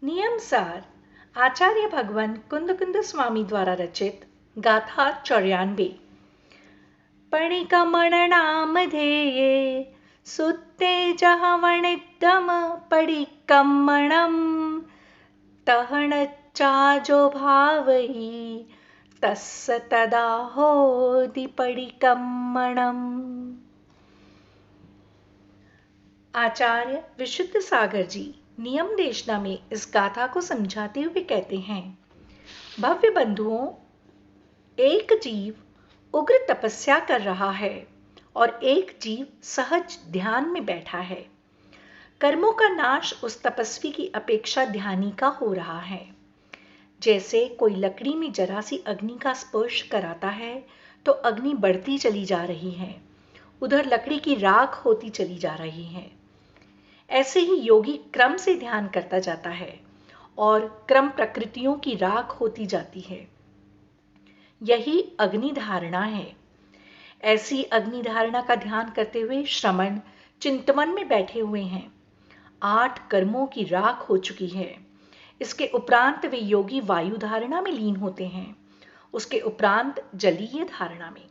नियम सार आचार्य भगवान कुंद स्वामी द्वारा रचित गाथा 94। पणिकमणनामधेये सुत्तेजहवणिद्दम पडिकम्मणम् तहणच्चाजो भावहि तस्य तदाहोदि पडिकम्मणम्। आचार्य विशुद्ध सागर जी नियम देशना में इस गाथा को समझाते हुए कहते हैं, भव्य बंधुओं, एक जीव उग्र तपस्या कर रहा है और एक जीव सहज ध्यान में बैठा है। कर्मों का नाश उस तपस्वी की अपेक्षा ध्यानी का हो रहा है। जैसे कोई लकड़ी में जरा सी अग्नि का स्पर्श कराता है तो अग्नि बढ़ती चली जा रही है, उधर लकड़ी की राख होती चली जा रही है। ऐसे ही योगी क्रम से ध्यान करता जाता है और क्रम प्रकृतियों की राख होती जाती है। यही अग्नि धारणा है। ऐसी अग्नि धारणा का ध्यान करते हुए श्रमण चिंतवन में बैठे हुए हैं। 8 कर्मों की राख हो चुकी है। इसके उपरांत वे योगी वायु धारणा में लीन होते हैं, उसके उपरांत जलीय धारणा में।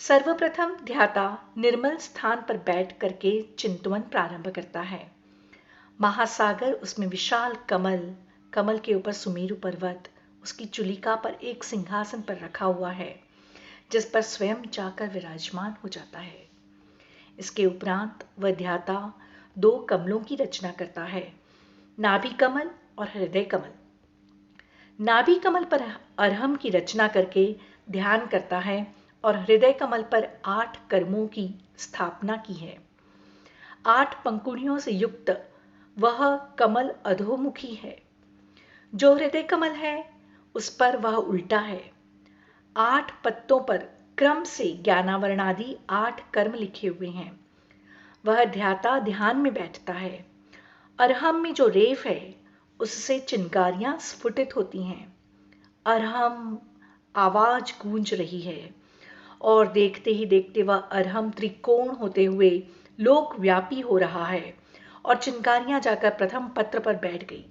सर्वप्रथम ध्याता निर्मल स्थान पर बैठ करके चिंतवन प्रारंभ करता है। महासागर, उसमें विशाल कमल, कमल के ऊपर सुमेरु पर्वत, उसकी चुलिका पर एक सिंहासन पर रखा हुआ है जिस पर स्वयं जाकर विराजमान हो जाता है। इसके उपरांत वह ध्याता 2 कमलों की रचना करता है, नाभि कमल और हृदय कमल। नाभि कमल पर अरहम की रचना करके ध्यान करता है और हृदय कमल पर 8 कर्मों की स्थापना की है। 8 पंखुड़ियों से युक्त वह कमल अधोमुखी है। जो हृदय कमल है उस पर वह उल्टा है। 8 पत्तों पर क्रम से ज्ञानावरणादि 8 कर्म लिखे हुए हैं। वह ध्याता ध्यान में बैठता है। अरहम में जो रेफ है उससे चिंगारियां स्फुटित होती हैं। अरहम आवाज गूंज रही है और देखते ही देखते वह अरहम त्रिकोण होते हुए लोकव्यापी हो रहा है और चिंगारियां जाकर प्रथम पत्र पर बैठ गई।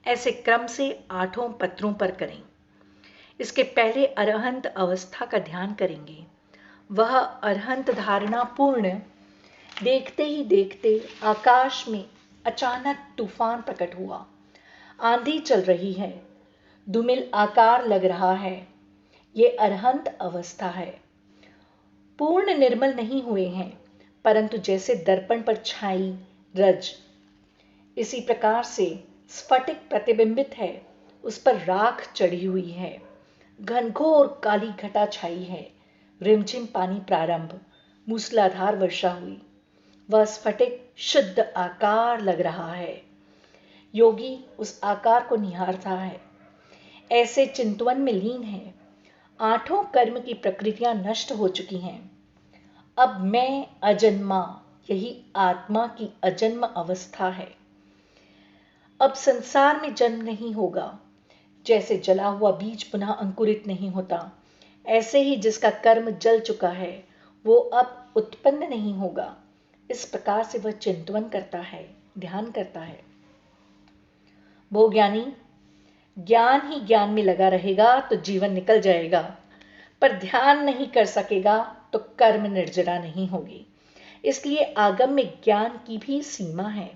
ऐसे क्रम से 8 पत्रों पर करें। इसके पहले अरहंत अवस्था का ध्यान करेंगे। वह अरहंत धारणा पूर्ण देखते ही देखते आकाश में अचानक तूफान प्रकट हुआ। आंधी चल रही है, धूमिल आकार लग रहा है। ये अरहंत अवस्था है। पूर्ण निर्मल नहीं हुए हैं, परंतु जैसे दर्पण पर छाई रज, इसी प्रकार से स्फटिक प्रतिबिंबित है, उस पर राख चढ़ी हुई है। घनघोर काली घटा छाई है। रिमझिम पानी प्रारंभ, मूसलाधार वर्षा हुई। वह स्फटिक शुद्ध आकार लग रहा है। योगी उस आकार को निहारता है। ऐसे चिंतवन में लीन है। 8 कर्म की प्रकृतियां नष्ट हो चुकी हैं। अब मैं अजन्मा, यही आत्मा की अजन्म अवस्था है। अब संसार में जन्म नहीं होगा। जैसे जला हुआ बीज पुनः अंकुरित नहीं होता, ऐसे ही जिसका कर्म जल चुका है वो अब उत्पन्न नहीं होगा। इस प्रकार से वह चिंतवन करता है, ध्यान करता है। भोज्ञानी ज्ञान ही ज्ञान में लगा रहेगा तो जीवन निकल जाएगा, पर ध्यान नहीं कर सकेगा तो कर्म निर्जरा नहीं होगी। इसलिए आगम में ज्ञान की भी सीमा है।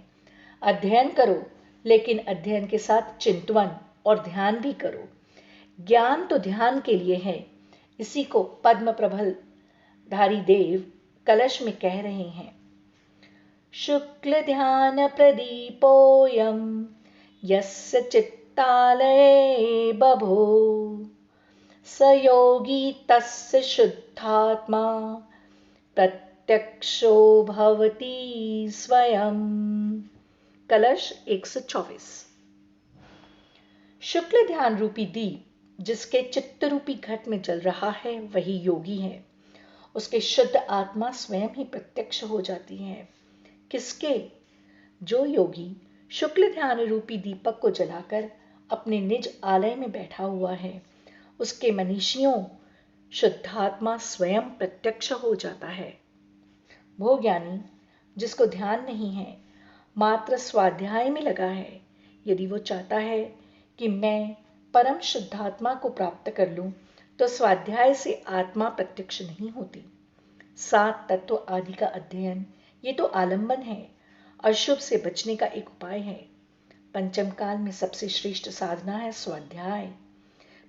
अध्ययन करो, लेकिन अध्ययन के साथ चिंतवन और ध्यान भी करो। ज्ञान तो ध्यान के लिए है। इसी को पद्म प्रबलधारी देव कलश में कह रहे हैं। शुक्ल ध्यान प्रदीपोयम यस्य चित्तालये बभो स योगी तस्य शुद्धात्मा प्रत्यक्षो भवति स्वयं। कलश 124। शुक्ल ध्यान रूपी दीप जिसके चित्त रूपी घट में जल रहा है वही योगी है। उसके शुद्ध आत्मा स्वयं ही प्रत्यक्ष हो जाती है। किसके? जो योगी शुक्ल ध्यान रूपी दीपक को जलाकर अपने निज आलय में बैठा हुआ है, उसके मनीषियों शुद्धात्मा स्वयं प्रत्यक्ष हो जाता है। भोज्ञानी जिसको ध्यान नहीं है, मात्र स्वाध्याय में लगा है। यदि वो चाहता है कि मैं परम शुद्धात्मा को प्राप्त कर लूं, तो स्वाध्याय से आत्मा प्रत्यक्ष नहीं होती। 7 तत्व आदि का अध्ययन ये तो आलंबन है, अशुभ से बचने का एक उपाय है। पंचम काल में सबसे श्रेष्ठ साधना है स्वाध्याय।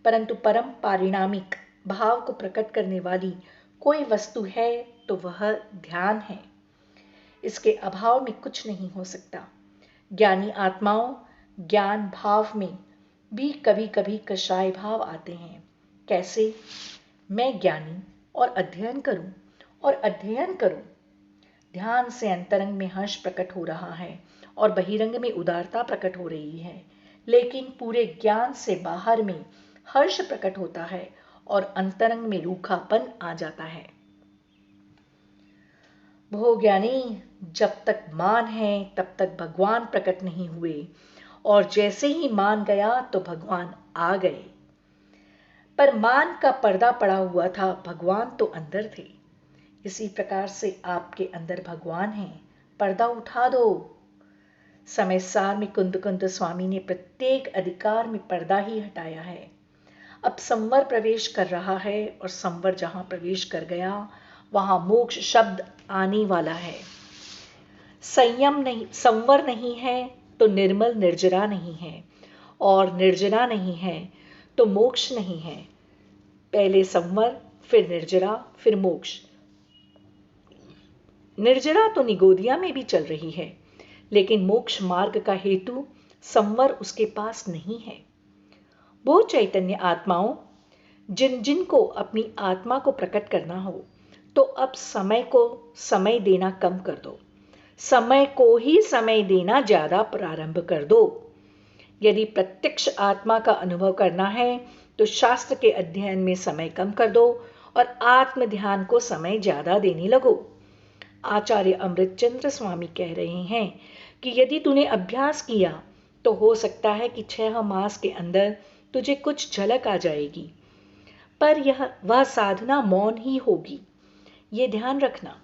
परंतु परम पारिणामिक भाव को प्रकट करने वाली कोई वस्तु है तो वह ध्यान है। इसके अभाव में कुछ नहीं हो सकता। ज्ञानी आत्माओं ज्ञान भाव में भी कभी कभी कषाय भाव आते हैं। कैसे? मैं ज्ञानी और अध्ययन करूं। ध्यान से अंतरंग में हर्ष प्रकट हो रहा है और बहिरंग में उदारता प्रकट हो रही है, लेकिन पूरे ज्ञान से बाहर में हर्ष प्रकट होता है और अंतरंग में रूखापन आ जाता है। भोज्ञानी, जब तक मान है तब तक भगवान प्रकट नहीं हुए, और जैसे ही मान गया तो भगवान आ गए। पर मान का पर्दा पड़ा हुआ था, भगवान तो अंदर थे। इसी प्रकार से आपके अंदर भगवान है, पर्दा उठा दो। समय सार में कुंद स्वामी ने प्रत्येक अधिकार में पर्दा ही हटाया है। अब संवर प्रवेश कर रहा है, और संवर जहां प्रवेश कर गया वहां मोक्ष शब्द आने वाला है। संवर नहीं है तो निर्मल निर्जरा नहीं है, और निर्जरा नहीं है तो मोक्ष नहीं है। पहले संवर, फिर निर्जरा, फिर मोक्ष। निर्जरा तो निगोदिया में भी चल रही है, लेकिन मोक्ष मार्ग का हेतु संवर उसके पास नहीं है। वो चैतन्य आत्माओं, जिनको अपनी आत्मा को प्रकट करना हो, तो अब समय को समय देना कम कर दो। समय को ही समय देना ज्यादा प्रारंभ कर दो। यदि प्रत्यक्ष आत्मा का अनुभव करना है तो शास्त्र के अध्ययन में समय कम कर दो और आत्म ध्यान को समय ज्यादा देने लगो। आचार्य अमृतचंद्र स्वामी कह रहे हैं कि यदि तूने अभ्यास किया तो हो सकता है कि 6 मास के अंदर तुझे कुछ झलक आ जाएगी, पर वह साधना मौन ही होगी, ये ध्यान रखना।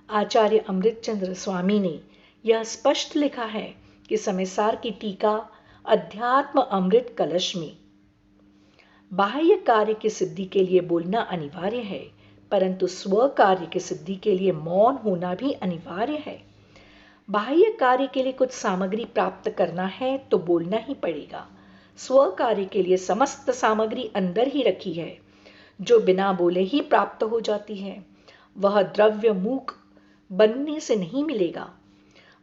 आचार्य अमृतचंद्र स्वामी ने यह स्पष्ट लिखा है कि समयसार की टीका अध्यात्म अमृत कलश में, बाह्य कार्य की सिद्धि के लिए बोलना अनिवार्य है, परंतु स्व कार्य की सिद्धि के लिए मौन होना भी अनिवार्य है। बाह्य कार्य के लिए कुछ सामग्री प्राप्त करना है तो बोलना ही पड़ेगा। स्व कार्य के लिए समस्त सामग्री अंदर ही रखी है, जो बिना बोले ही प्राप्त हो जाती है। वह द्रव्य मूक बनने से नहीं मिलेगा,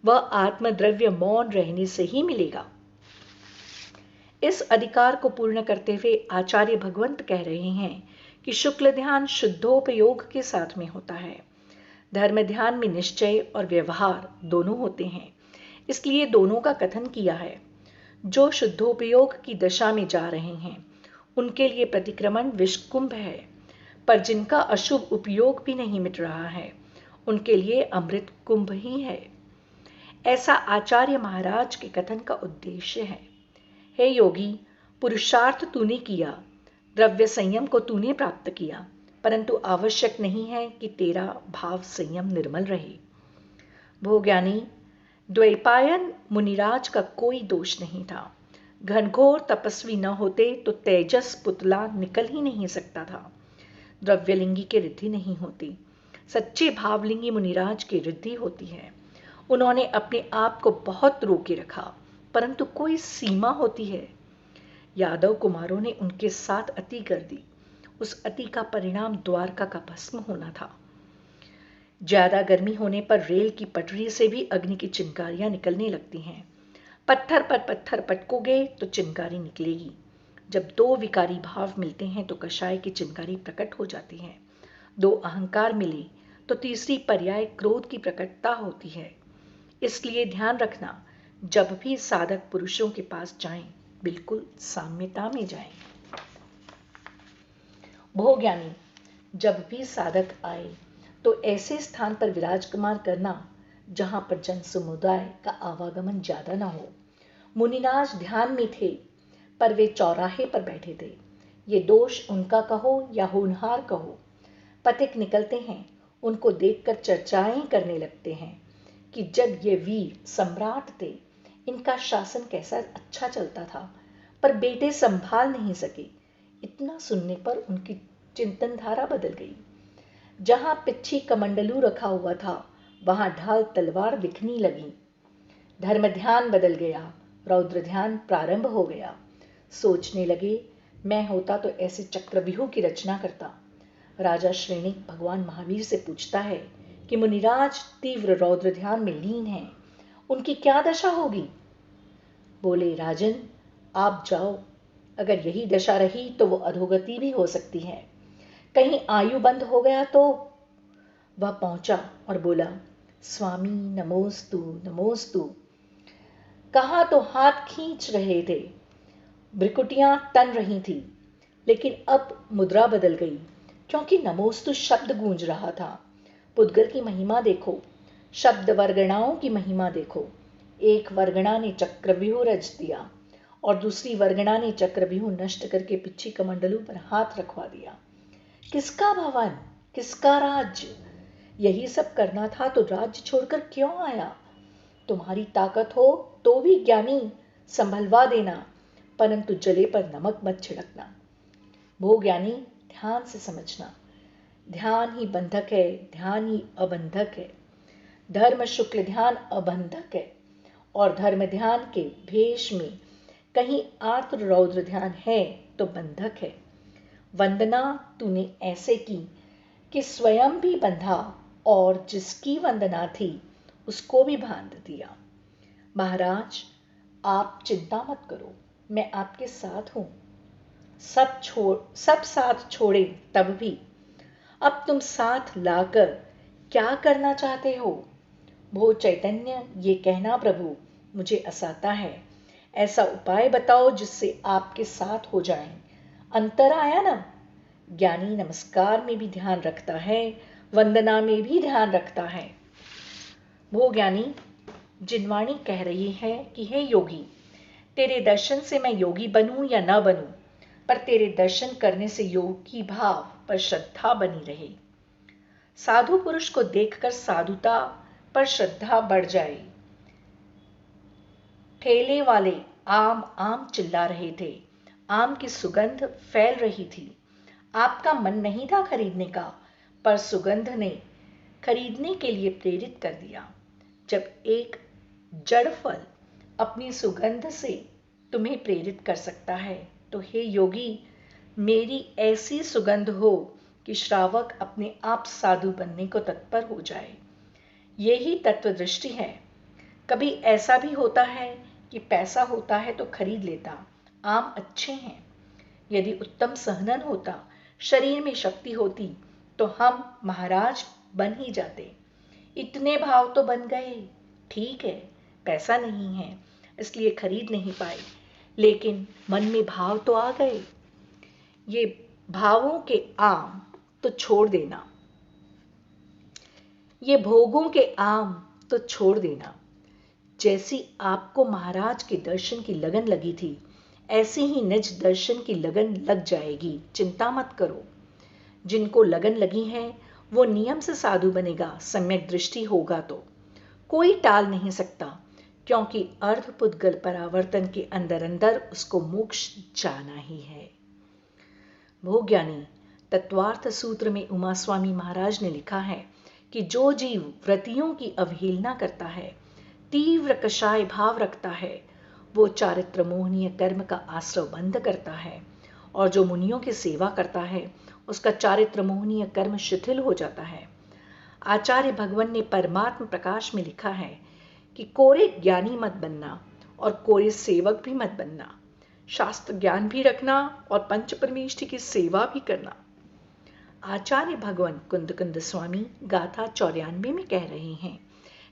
वह आत्मद्रव्य मौन रहने से ही मिलेगा। इस अधिकार को पूर्ण करते हुए आचार्य भगवंत कह रहे हैं कि शुक्ल ध्यान शुद्धोपयोग के साथ में होता है। धर्म ध्यान में निश्चय और व्यवहार दोनों होते हैं, इसलिए दोनों का कथन किया है। जो शुद्धोपयोग की दशा में जा रहे हैं उनके लिए प्रतिक्रमण विषकुंभ है, पर जिनका अशुभ उपयोग भी नहीं मिट रहा है उनके लिए अमृत कुंभ ही है। ऐसा आचार्य महाराज के कथन का उद्देश्य है। हे योगी, पुरुषार्थ तूने किया, द्रव्य संयम को तूने प्राप्त किया, परंतु आवश्यक नहीं है कि तेरा भाव संयम निर्मल रहे। भोज्ञानी, द्वैपायन मुनिराज का कोई दोष नहीं था। घनघोर तपस्वी न होते तो तेजस पुतला निकल ही नहीं सकता था। द्रव्यलिंगी की रिद्धि नहीं होती, सच्चे भावलिंगी मुनिराज की रिद्धि होती है। उन्होंने अपने आप को बहुत रोके रखा, परंतु कोई सीमा होती है। यादव कुमारों ने उनके साथ अति कर दी, उस अति का परिणाम द्वारका का भस्म होना था। ज्यादा गर्मी होने पर रेल की पटरी से भी अग्नि की चिंगारियां निकलने लगती हैं। पत्थर पर पत्थर पटकोगे तो चिंगारी निकलेगी। जब 2 विकारी भाव मिलते हैं तो कषाय की चिंगारी प्रकट हो जाती है। 2 अहंकार मिले तो तीसरी पर्याय क्रोध की प्रकटता होती है। इसलिए ध्यान रखना, जब भी साधक पुरुषों के पास जाएं, बिल्कुल साम्यता में जाएं। भोज्ञानी, जब भी साधक आए तो ऐसे स्थान पर विराजमान करना जहां पर जन समुदाय का आवागमन ज्यादा ना हो। मुनिराज ध्यान में थे, पर वे चौराहे पर बैठे थे। ये दोष उनका कहो या होनहार कहो, पथिक निकलते हैं, उनको देखकर चर्चाएं करने लगते हैं। कि जब ये वीर सम्राट थे, इनका शासन कैसा अच्छा चलता था, पर बेटे संभाल नहीं सके। इतना सुनने पर उनकी चिंतन धारा बदल गई। जहां पिच्छी कमंडलू रखा हुआ था, वहां ढाल तलवार दिखने लगी। धर्म ध्यान बदल गया, रौद्र ध्यान प्रारंभ हो गया। सोचने लगे, मैं होता तो ऐसे चक्रव्यूह की रचना करता। राजा श्रेणिक भगवान महावीर से पूछता है कि मुनिराज तीव्र रौद्र ध्यान में लीन हैं, उनकी क्या दशा होगी? बोले, राजन आप जाओ, अगर यही दशा रही तो वो अधोगति भी हो सकती है। कहीं आयु बंद हो गया तो? वह पहुंचा और बोला, स्वामी नमोस्तु नमोस्तु। कहा तो हाथ खींच रहे थे, भ्रिकुटियां तन रही थी, लेकिन अब मुद्रा बदल गई, क्योंकि नमोस्तु शब्द गूंज रहा था। पुद्गल की महिमा देखो, शब्द वर्गणाओं की महिमा देखो। एक वर्गणा ने चक्रव्यूह रच दिया और दूसरी वर्गणा ने चक्रव्यूह नष्ट करके पिच्छी कमंडलू पर हाथ रखवा दिया। किसका भवन, किसका राज्य? यही सब करना था तो राज्य छोड़कर क्यों आया? तुम्हारी ताकत हो तो भी ज्ञानी संभलवा देना, परंतु जले पर नमक मत छिड़कना। भो ज्ञानी, ध्यान से समझना, ध्यान ही बंधक है, ध्यान ही अबंधक है। धर्म शुक्ल ध्यान अबंधक है और धर्म ध्यान के भेष में कहीं आर्द्र रौद्र ध्यान है तो बंधक है। वंदना तूने ऐसे की कि स्वयं भी बंधा और जिसकी वंदना थी उसको भी बांध दिया। महाराज आप चिंता मत करो, मैं आपके साथ हूं। सब साथ छोड़े तब भी अब तुम साथ लाकर क्या करना चाहते हो? भो चैतन्य, ये कहना प्रभु मुझे असाता है। ऐसा उपाय बताओ जिससे आपके साथ हो जाएं। अंतर आया ना? ज्ञानी नमस्कार में भी ध्यान रखता है, वंदना में भी ध्यान रखता है। वो ज्ञानी, जिनवाणी कह रही है कि हे योगी, तेरे दर्शन से मैं योगी बनूं या न बनूं, पर तेरे दर्शन करने से योगी भाव पर श्रद्धा बनी रहे। साधु पुरुष को देखकर साधुता पर श्रद्धा बढ़ जाए। ठेले वाले आम आम चिल्ला रहे थे, आम की सुगंध फैल रही थी। आपका मन नहीं था खरीदने का, पर सुगंध ने खरीदने के लिए प्रेरित कर दिया। जब एक जड़ फल अपनी सुगंध से तुम्हें प्रेरित कर सकता है, तो हे योगी, मेरी ऐसी सुगंध हो कि श्रावक अपने आप साधु बनने को तत्पर हो जाए। यही तत्व दृष्टि है। कभी ऐसा भी होता है कि पैसा होता है तो खरीद लेता। आम अच्छे हैं। यदि उत्तम सहनन होता, शरीर में शक्ति होती, तो हम महाराज बन ही जाते। इतने भाव तो बन गए, ठीक है, पैसा नहीं है इसलिए खरीद नहीं पाए, लेकिन मन में भाव तो आ गए। ये भावों के आम तो छोड़ देना, ये भोगों के आम तो छोड़ देना। जैसी आपको महाराज के दर्शन की लगन लगी थी, ऐसी ही निज दर्शन की लगन लग जाएगी। चिंता मत करो। जिनको लगन लगी है वो नियम से साधु बनेगा, सम्यक दृष्टि होगा तो। कोई टाल नहीं सकता, क्योंकि अर्धपुद्गल परावर्तन के अंदर अंदर उसको मोक्ष जाना ही है। भोज्ञानी, तत्वार्थ सूत्र में उमा स्वामी महाराज ने लिखा है कि जो जीव व्रतियों की अवहेलना करता है, तीव्र कषाय भाव रखता है, वो चारित्र मोहनीय कर्म का आश्रव बंद करता है, और जो मुनियों की सेवा करता है उसका चारित्र मोहनीय कर्म शिथिल हो जाता है। आचार्य भगवान ने परमात्म प्रकाश में लिखा है कि कोरे ज्ञानी मत बनना और कोरे सेवक भी मत बनना, शास्त्र ज्ञान भी रखना और पंच परमेष्ठि की सेवा भी करना। आचार्य भगवान कुंद स्वामी गाथा 94 में कह रहे हैं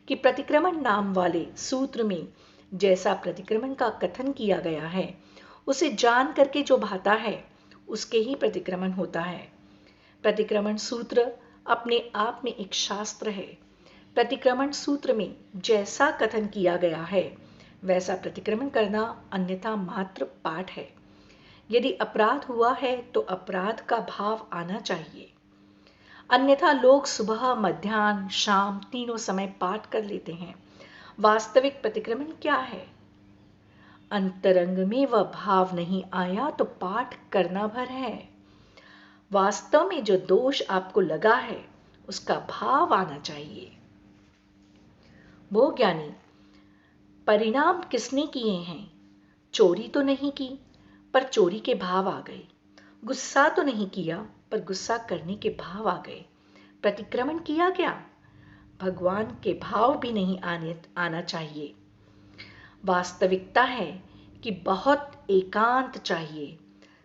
कि प्रतिक्रमण नाम वाले सूत्र में जैसा प्रतिक्रमण का कथन किया गया है, उसे जान करके जो भाता है उसके ही प्रतिक्रमण होता है। प्रतिक्रमण सूत्र अपने आप में एक शास्त्र है। प्रतिक्रमण सूत्र में जैसा कथन किया गया है वैसा प्रतिक्रमण करना अन्यथा मात्र पाठ है। यदि अपराध हुआ है तो अपराध का भाव आना चाहिए। अन्यथा लोग सुबह, मध्याह्न, शाम तीनों समय पाठ कर लेते हैं। वास्तविक प्रतिक्रमण क्या है? अंतरंग में वह भाव नहीं आया तो पाठ करना भर है। वास्तव में जो दोष आपको लगा है उसका भाव आना चाहिए। वो ज्ञानी, परिणाम किसने किए हैं? चोरी तो नहीं की, पर चोरी के भाव आ गए। गुस्सा तो नहीं किया, पर गुस्सा करने के भाव आ गए। प्रतिक्रमण किया क्या? भगवान के भाव भी नहीं आना चाहिए। वास्तविकता है कि बहुत एकांत चाहिए।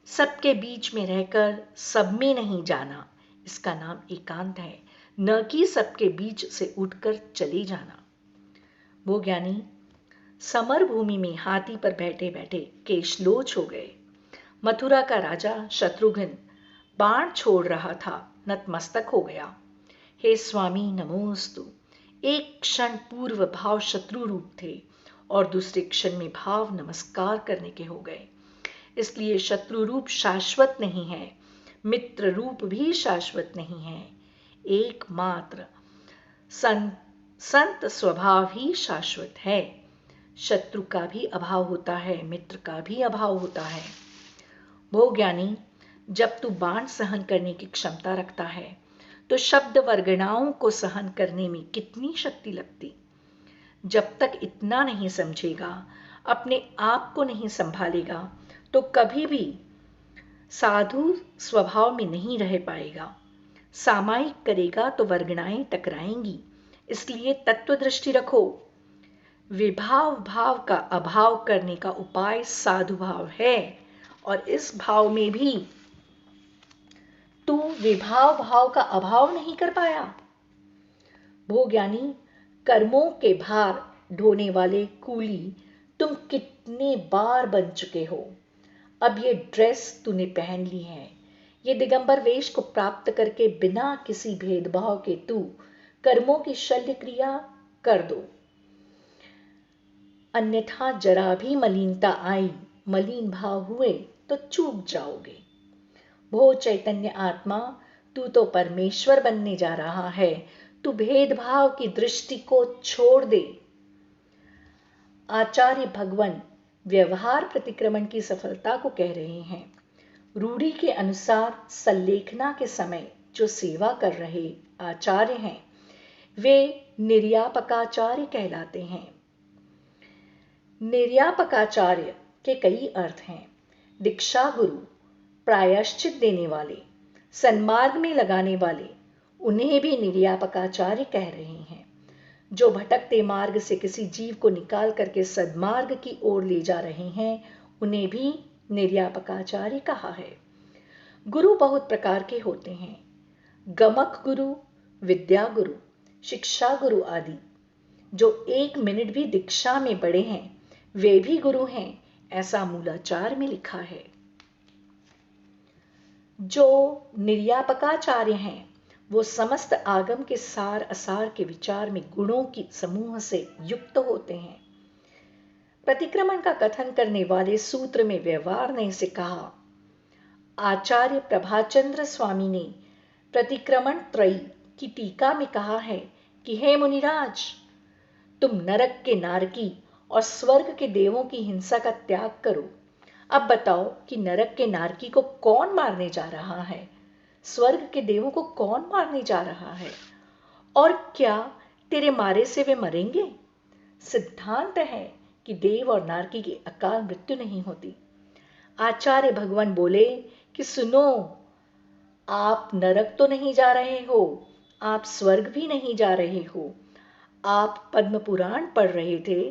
सबके बीच में रहकर सब में नहीं जाना, इसका नाम एकांत है, न कि सबके बीच से उठकर चले जाना। वो ज्ञानी, समर भूमि में हाथी पर बैठे बैठे केशलोच हो गए। मथुरा का राजा शत्रुघ्न बाण छोड़ रहा था, नतमस्तक हो गया। हे स्वामी नमोस्तु। एक क्षण पूर्व भाव शत्रु रूप थे और दूसरे क्षण में भाव नमस्कार करने के हो गए। इसलिए शत्रु रूप शाश्वत नहीं है, मित्र रूप भी शाश्वत नहीं है। एकमात्र संत स्वभाव ही शाश्वत है। शत्रु का भी अभाव होता है, मित्र का भी अभाव होता है। वो ज्ञानी, जब तू बाण सहन करने की क्षमता रखता है तो शब्द वर्गणाओं को सहन करने में कितनी शक्ति लगती। जब तक इतना नहीं समझेगा, अपने आप को नहीं संभालेगा, तो कभी भी साधु स्वभाव में नहीं रह पाएगा। सामायिक करेगा तो वर्गणाएं टकराएंगी। इसलिए तत्व दृष्टि रखो। विभाव भाव का अभाव करने का उपाय साधु भाव है, और इस भाव में भी तू विभाव भाव का अभाव नहीं कर पाया। भो ज्ञानी, कर्मों के भार ढोने वाले कूली तुम कितने बार बन चुके हो। अब ये ड्रेस तूने पहन ली है। ये दिगंबर वेश को प्राप्त करके बिना किसी भेदभाव के तू कर्मों की शल्य क्रिया कर दो। अन्यथा जरा भी मलिनता आई, मलिन भाव हुए तो चूक जाओगे। भो चैतन्य आत्मा, तू तो परमेश्वर बनने जा रहा है। तू भेदभाव की दृष्टि को छोड़ दे। आचार्य भगवान व्यवहार प्रतिक्रमण की सफलता को कह रहे हैं। रूढ़ी के अनुसार संलेखना के समय जो सेवा कर रहे आचार्य हैं, वे निर्यापकाचार्य कहलाते हैं। निर्यापकाचार्य के कई अर्थ हैं। दीक्षा गुरु, प्रायश्चित देने वाले, सन्मार्ग में लगाने वाले, उन्हें भी निर्यापकाचार्य कह रहे हैं। जो भटकते मार्ग से किसी जीव को निकाल करके सद्मार्ग की ओर ले जा रहे हैं, उन्हें भी निर्यापकाचार्य कहा है। गुरु बहुत प्रकार के होते हैं। गमक गुरु, विद्या गुरु, शिक्षा गुरु आदि। जो 1 मिनट भी दीक्षा में बड़े हैं, वे भी गुरु हैं, ऐसा मूलाचार में लिखा है। जो निर्यापकाचार्य हैं, वो समस्त आगम के सार असार के विचार में गुणों की समूह से युक्त होते हैं। प्रतिक्रमण का कथन करने वाले सूत्र में व्यवहार ने से कहा। आचार्य प्रभाचंद्र स्वामी ने प्रतिक्रमण त्रयी की टीका में कहा है कि हे मुनिराज, तुम नरक के नारकी और स्वर्ग के देवों की हिंसा का त्याग करो। अब बताओ कि नरक के नारकी को कौन मारने जा रहा है, स्वर्ग के देवों को कौन मारने जा रहा है, और क्या तेरे मारे से वे मरेंगे? सिद्धांत है कि देव और नारकी की अकाल मृत्यु नहीं होती। आचार्य भगवान बोले कि सुनो, आप नरक तो नहीं जा रहे हो, आप स्वर्ग भी नहीं जा रहे हो। आप पद्म पुराण पढ़ रहे थे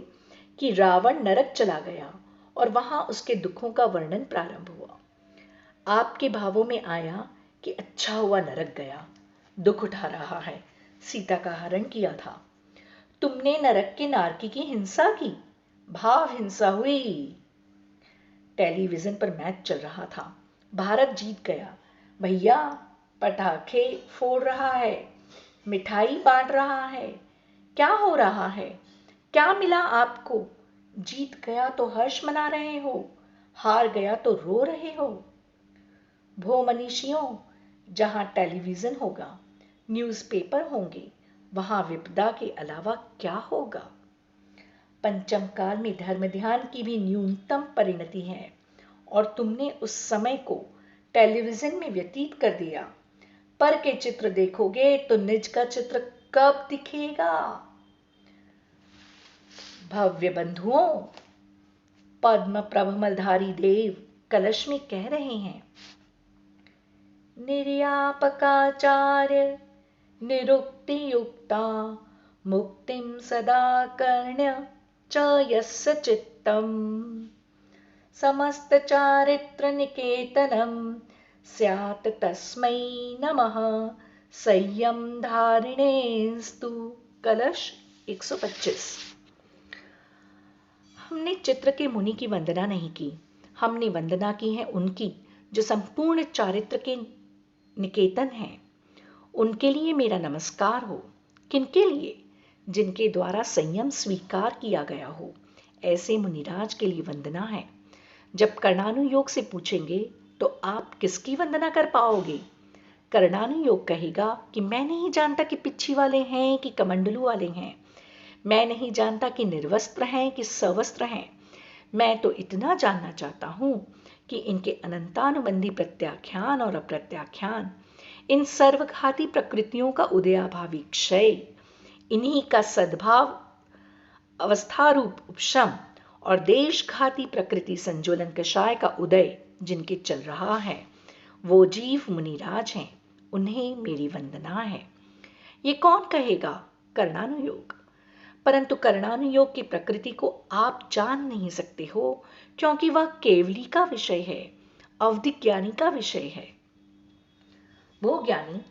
कि रावण नरक चला गया और वहां उसके दुखों का वर्णन प्रारंभ हुआ। आपके भावों में आया कि अच्छा हुआ नरक गया, दुख उठा रहा है, सीता का हरण किया था। तुमने नरक के नारकी की हिंसा की, भाव हिंसा हुई। टेलीविजन पर मैच चल रहा था, भारत जीत गया। भैया पटाखे फोड़ रहा है, मिठाई बांट रहा है, क्या हो रहा है? क्या मिला आपको? जीत गया तो हर्ष मना रहे हो, हार गया तो रो रहे हो। भो मनीषियों, जहां टेलीविजन होगा न्यूज़पेपर होंगे, वहां विपदा के अलावा क्या होगा। पंचम काल में धर्म ध्यान की भी न्यूनतम परिणति है और तुमने उस समय को टेलीविजन में व्यतीत कर दिया। पर के चित्र देखोगे तो निज का चित्र कब दिखेगा। भव्य बंधुओं, पद्म प्रभमलधारी देव कलश में कह रहे हैं, निर्यापकाचार्य निरुक्ति युक्ता मुक्तिम सदा कर्ण्य च यस्य चित्तम समस्त चारित्र निकेतनम स्यात् तस्मै नमः संयम धारिणेस्तु। कलश 125। हमने चित्र के मुनि की वंदना नहीं की, हमने वंदना की है उनकी जो संपूर्ण चारित्र के निकेतन हैं। उनके लिए मेरा नमस्कार हो। किनके लिए? जिनके द्वारा संयम स्वीकार किया गया हो, ऐसे मुनिराज के लिए वंदना है। जब कर्णानुयोग से पूछेंगे तो आप किसकी वंदना कर पाओगे? कर्णानुयोग कहेगा कि मैं नहीं जानता कि पिच्छी वाले हैं कि कमंडलू वाले हैं, मैं नहीं जानता कि निर्वस्त्र हैं कि सवस्त्र हैं। मैं तो इतना जानना चाहता हूं कि इनके अनंतानुबंधी प्रत्याख्यान और अप्रत्याख्यान, इन सर्वघाती प्रकृतियों का उदयाभावी क्षय, इन्हीं का सद्भाव अवस्थारूप उपशम और देशघाती प्रकृति संजोलन कषाय का उदय जिनके चल रहा है, वो जीव मुनिराज हैं, उन्हें मेरी वंदना है। ये कौन कहेगा? कर्णानुयोग। परंतु कर्णानुयोग की प्रकृति को आप जान नहीं सकते हो, क्योंकि वह केवली का विषय है, अवधि ज्ञानी का विषय है। वो ज्ञानी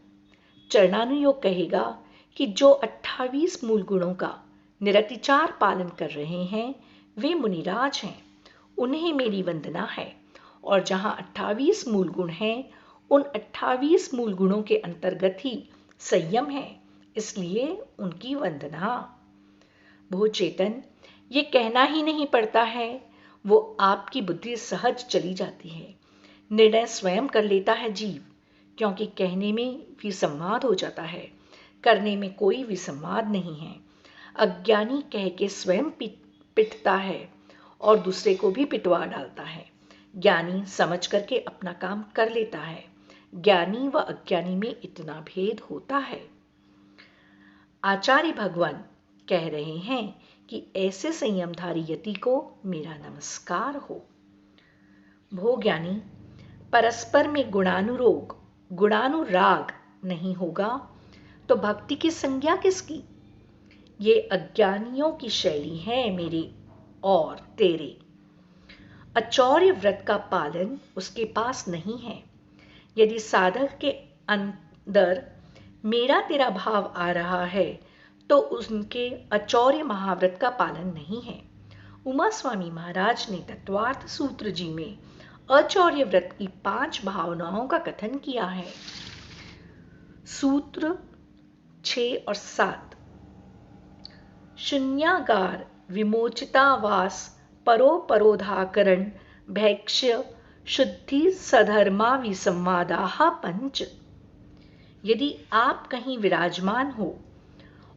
चरणानुयोग कहेगा कि जो 28 मूल गुणों का निरतिचार पालन कर रहे हैं वे मुनिराज हैं, उन्हें मेरी वंदना है। और जहां 28 मूल गुण हैं, उन 28 मूल गुणों के अंतर्गत ही संयम है, इसलिए उनकी वंदना। भो चेतन, ये कहना ही नहीं पड़ता है, वो आपकी बुद्धि सहज चली जाती है। निर्णय स्वयं कर लेता है जीव, क्योंकि कहने में विसंवाद हो जाता है, करने में कोई विसंवाद नहीं है। अज्ञानी कह के स्वयं पिटता है और दूसरे को भी पिटवा डालता है। ज्ञानी समझ करके अपना काम कर लेता है। ज्ञानी व अज्ञानी में इतना भेद होता है। आचार्य भगवान कह रहे हैं कि ऐसे संयमधारी यति को मेरा नमस्कार हो। भो ज्ञानी, परस्पर में गुणानुराग नहीं होगा तो भक्ति की संज्ञा किसकी? ये अज्ञानियों की शैली है मेरे और तेरे। अचौर्य व्रत का पालन उसके पास नहीं है। यदि साधक के अंदर मेरा तेरा भाव आ रहा है तो उनके अचौर्य महाव्रत का पालन नहीं है। उमा स्वामी महाराज ने तत्वार्थ सूत्र जी में अचौर्य व्रत की 5 भावनाओं का कथन किया है। सूत्र 6 और 7। शून्यागार विमोचितावास परोपरोधाकरण भैक्ष्य शुद्धि सधर्मा विसंवादाः 5। यदि आप कहीं विराजमान हो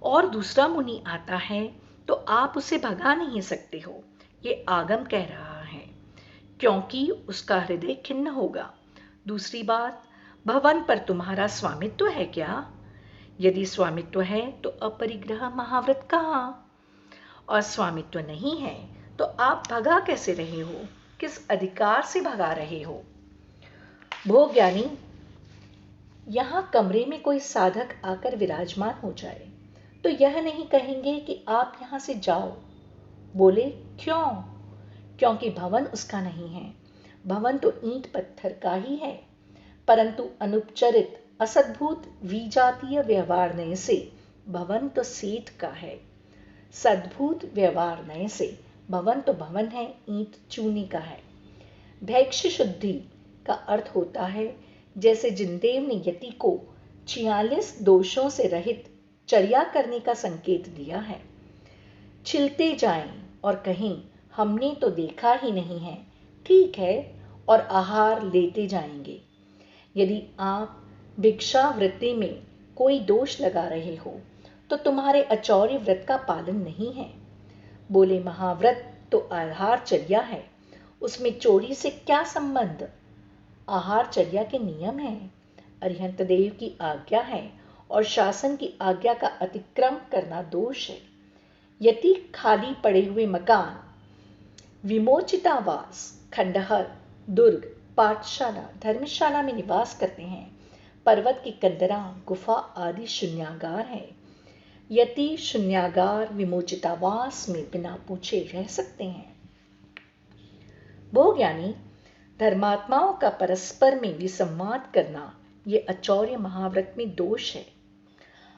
और दूसरा मुनि आता है तो आप उसे भगा नहीं सकते हो, ये आगम कह रहा है, क्योंकि उसका हृदय खिन्न होगा। दूसरी बात, भवन पर तुम्हारा स्वामित्व है क्या? यदि स्वामित्व है तो अपरिग्रह महाव्रत कहाँ? और स्वामित्व नहीं है तो आप भगा कैसे रहे हो? किस अधिकार से भगा रहे हो? भो ज्ञानी, यहां कमरे में कोई साधक आकर विराजमान हो जाए तो यह नहीं कहेंगे कि आप यहां से जाओ। बोले क्यों? क्योंकि भवन उसका नहीं है। भवन तो ईंट पत्थर का ही है, परंतु अनुपचरित असद्भूत विजातीय व्यवहार नय से भवन तो सेठ का है। सद्भूत व्यवहार नय से भवन तो भवन है, ईंट चूनी का है। भैक्ष्य शुद्धि का अर्थ होता है जैसे जिनदेव ने यति को 46 दोषों से रहित चर्या करने का संकेत दिया है। छिलते जाएं और कहें हमने तो देखा ही नहीं है, ठीक है, और आहार लेते जाएंगे। यदि आप भिक्षावृत्ति में कोई दोष लगा रहे हो तो तुम्हारे आचौर्य व्रत का पालन नहीं है। बोले, महाव्रत तो आहारचर्या है, उसमें चोरी से क्या संबंध? आहारचर्या के नियम है, अरिहंत देव की आज्ञा है और शासन की आज्ञा का अतिक्रम करना दोष है। यदि खाली पड़े हुए मकान, विमोचितावास, खंडहर, दुर्ग, पाठशाला, धर्मशाला में निवास करते हैं, पर्वत की कंदरा, गुफा आदि शून्यागार है। यति शून्यागार विमोचितावास में बिना पूछे रह सकते हैं। भोज्ञानी धर्मात्माओं का परस्पर में विसंवाद करना ये आचौर्य महाव्रत में दोष है।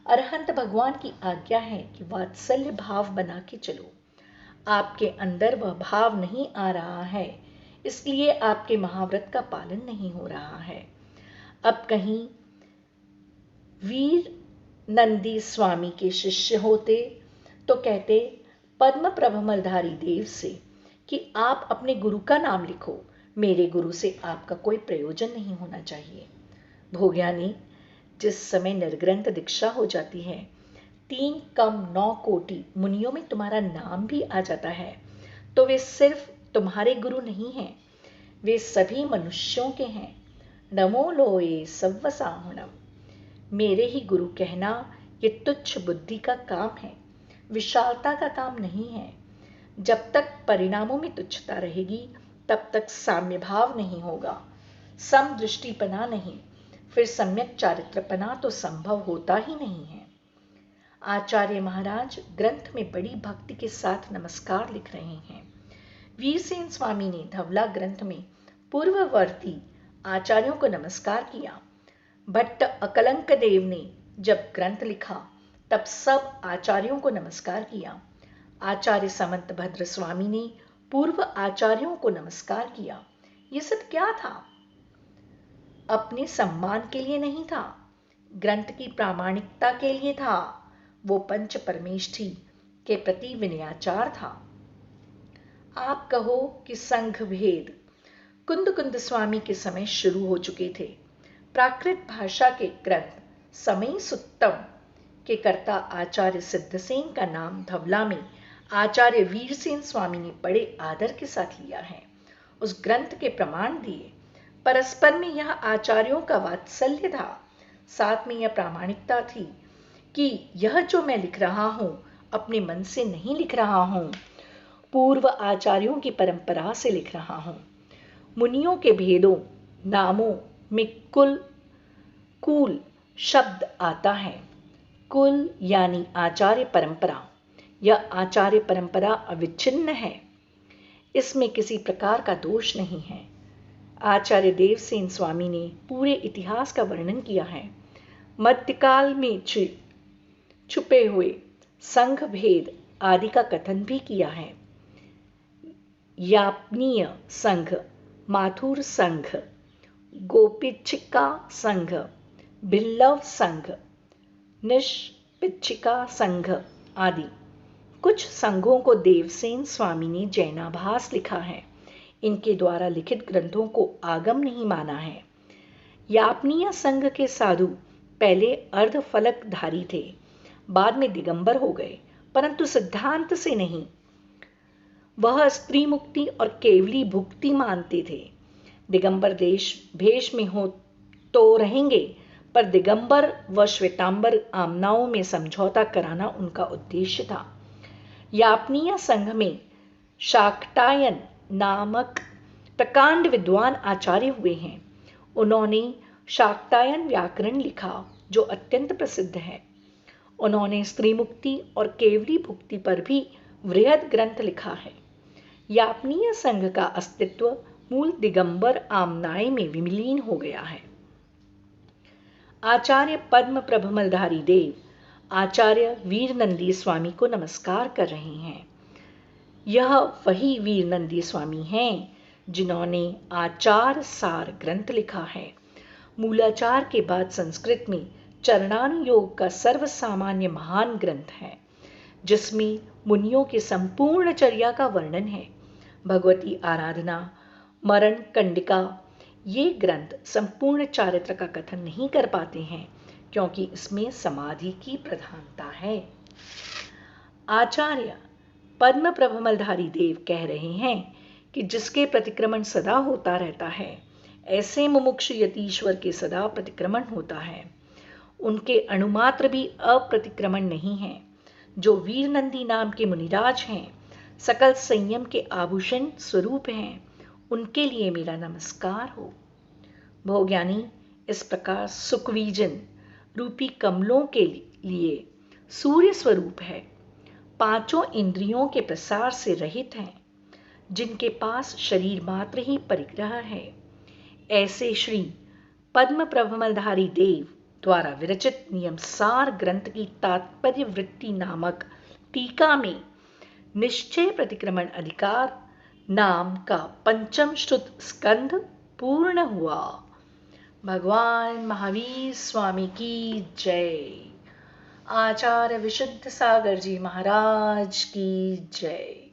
अरहंत भगवान की आज्ञा है कि वात्सल्य भाव बना के चलो। आपके अंदर वह भाव नहीं आ रहा है, इसलिए आपके महाव्रत का पालन नहीं हो रहा है। अब कहीं वीर नंदी स्वामी के शिष्य होते तो कहते पद्म प्रभमलधारी देव से कि आप अपने गुरु का नाम लिखो, मेरे गुरु से आपका कोई प्रयोजन नहीं होना चाहिए। भोज्ञानी, जिस समय निर्ग्रंथ दीक्षा हो जाती है, 3 कम 9 कोटि मुनियों में तुम्हारा नाम भी आ जाता है, तो वे सिर्फ तुम्हारे गुरु नहीं हैं, वे सभी मनुष्यों के हैं। नमो लोए सव्वसाहुणम। मेरे ही गुरु कहना ये तुच्छ बुद्धि का काम है, विशालता का काम नहीं है। जब तक परिणामों में तुच्छता रहेगी तब तक साम्य भाव नहीं होगा, समदृष्टिपना नहीं, फिर सम्यक चारित्रपना तो संभव होता ही नहीं है। आचार्य महाराज ग्रंथ में बड़ी भक्ति के साथ नमस्कार लिख रहे हैं। वीरसेन स्वामी ने धवला ग्रंथ में पूर्ववर्ती आचार्यों को नमस्कार किया। भट्ट अकलंक देव ने जब ग्रंथ लिखा तब सब आचार्यों को नमस्कार किया। आचार्य समंत भद्र स्वामी ने पूर्व आचार्यों को नमस्कार किया। ये सब क्या था? अपने सम्मान के लिए नहीं था, ग्रंथ की प्रामाणिकता के लिए था। वो पंच परमेष्ठी के प्रति विनयाचार था। आप कहो कि संघ भेद कुंद कुंद स्वामी के समय शुरू हो चुके थे। प्राकृत भाषा के ग्रंथ समय सुत्तम के कर्ता आचार्य सिद्धसेन का नाम धवला में आचार्य वीरसेन स्वामी ने बड़े आदर के साथ लिया है, उस ग्रंथ के प्रमाण दिए। परस्पर में यह आचार्यों का वात्सल्य था, साथ में यह प्रामाणिकता थी कि यह जो मैं लिख रहा हूं अपने मन से नहीं लिख रहा हूं, पूर्व आचार्यों की परंपरा से लिख रहा हूं। मुनियों के भेदों नामों में कुल शब्द आता है। कुल यानी आचार्य परंपरा। यह आचार्य परंपरा अविच्छिन्न है, इसमें किसी प्रकार का दोष नहीं है। आचार्य देवसेन स्वामी ने पूरे इतिहास का वर्णन किया है। मध्यकाल में छुपे हुए संघ भेद आदि का कथन भी किया है। यापनीय संघ, माथुर संघ, गोपिच्छिका संघ, बिल्लव संघ, निष्पिच्छिका संघ आदि कुछ संघों को देवसेन स्वामी ने जैनाभास लिखा है। इनके द्वारा लिखित ग्रंथों को आगम नहीं माना है। यापनीय संघ के साधु पहले अर्धफलकधारी थे, बाद में दिगंबर हो गए, परंतु सिद्धांत से नहीं। वह स्त्री मुक्ति और केवली भुक्ति मानते थे। दिगंबर भेष में हो तो रहेंगे, पर दिगंबर व श्वेतांबर आमनाओं में समझौता कराना उनका उद्देश्य था। यापनीय संघ में शाक्टायन नामक प्रकांड विद्वान आचार्य हुए हैं। उन्होंने शाक्टायन व्याकरण लिखा जो अत्यंत प्रसिद्ध है। उन्होंने स्त्री मुक्ति और केवली भुक्ति पर भी वृहद ग्रंथ लिखा है। यापनीय संघ का अस्तित्व मूल दिगंबर आमनाय में विलीन हो गया है। आचार्य पद्म प्रभमलधारी देव आचार्य वीर नंदी स्वामी को नमस्कार कर रहे हैं। यह वही वीर नंदी स्वामी हैं जिन्होंने आचार सार ग्रंथ लिखा है। मूलाचार के बाद संस्कृत में चरणानुयोग का सर्वसामान्य महान ग्रंथ है, जिसमें मुनियों के संपूर्ण चर्या का वर्णन है। भगवती आराधना, मरण कंडिका, ये ग्रंथ संपूर्ण चारित्र का कथन नहीं कर पाते हैं, क्योंकि इसमें समाधि की प्रधानता है। आचार्य पद्म प्रभमलधारी देव कह रहे हैं कि जिसके प्रतिक्रमण सदा होता रहता है, ऐसे मुमुक्षु यतीश्वर के सदा प्रतिक्रमण होता है। उनके अणुमात्र भी अप्रतिक्रमण नहीं है। जो वीर नंदी नाम के मुनिराज हैं, सकल संयम के आभूषण स्वरूप हैं, उनके लिए मेरा नमस्कार हो। भोज्ञानी इस प्रकार सुखवीजन रूपी कमलों के लिए सूर्य स्वरूप है। पांचों इंद्रियों के प्रसार से रहित हैं, जिनके पास शरीर मात्र ही परिग्रह है। ऐसे श्री पद्म प्रभमलधारी देव द्वारा विरचित नियमसार ग्रंथ की तात्पर्य वृत्ति नामक टीका में निश्चय प्रतिक्रमण अधिकार नाम का पंचम श्रुत स्कंध पूर्ण हुआ। भगवान महावीर स्वामी की जय। आचार्य विशुद्ध सागर जी महाराज की जय।